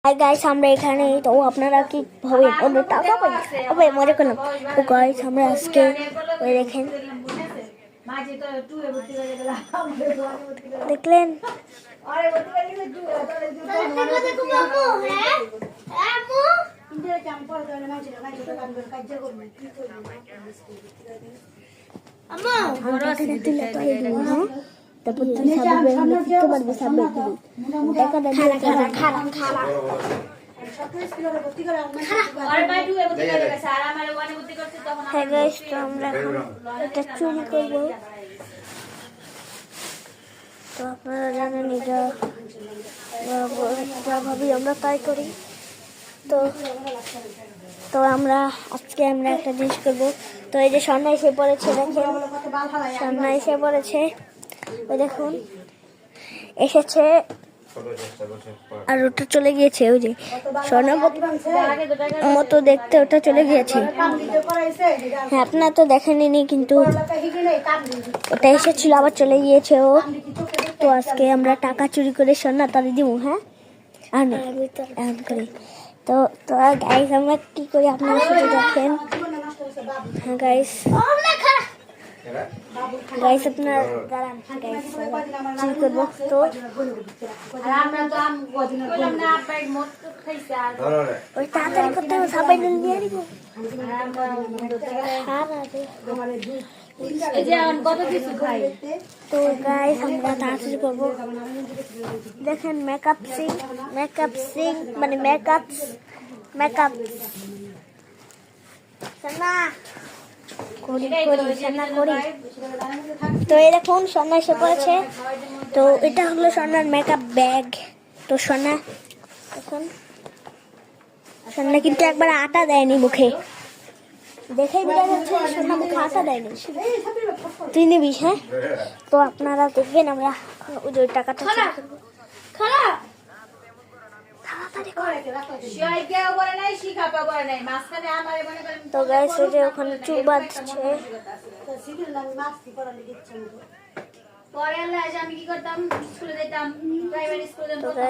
Hi guys, আমরা এখানে তো আপনারা কি ভাবেন আমরা টাকা পাই? তবে মজা করলাম। তো গাইস আমরা আজকে ওই দেখেন, দেখলেন তারপর তুই সাববে শিখতে পারবি সাববে টাকাটা দিয়ে খারাপ হ্যাঁ গাইস, তো আমরা এটা চুরি করবো। তো আপনারা জানেন এটা ভাবি আমরা তাই করি। তো তো আমরা আজকে একটা জিনিস করবো। তো এই যে সন্ধ্যা এসে পড়েছে, দেখেন সন্ধ্যা এসে পড়েছে, ওই দেখুন এসেছে আর ওটা চলে গিয়েছে। ওই যে স্বর্ণ মতো দেখতে ওটা চলে গিয়েছে। হ্যাঁ, আপনারা তো দেখেননি, কিন্তু ওটা এসেছিল আবার চলে গিয়েছে ও। তো আজকে আমরা টাকা চুরি করে স্বর্ণ তাদের দিব। হ্যাঁ এমন করে। তো তো গাইস আমরা কি করি আপনারা শুধু দেখেন। হ্যাঁ গাইস আপনার দাঁড়ান গাইস চুরি করবো। তো ওই তাড়াতাড়ি করতে হবে, সবাই দিয়ে দিব। তো গাইস আমরা তাড়াতাড়ি করবো। দেখেন মেকআপ সিং মানে মেকআপ তো এই দেখুন সোনা এসে পড়েছে। তো এটা হলো সোনার মেকআপ ব্যাগ। তো সোনা এখন সোনা কিন্তু একবার আটা দেয়নি মুখে, দেখেই বোঝা যাচ্ছে সোনা মুখে আটা দেয়নি। তুই নিবিস? হ্যাঁ, তো আপনারা দেখবেন আমরা ওই টাকাটা তো গাইস ওই যে ওখানে চুল বাঁধছে। আমি কি করতাম, স্কুলে যেতাম, প্রাইমারি স্কুলে যেতাম।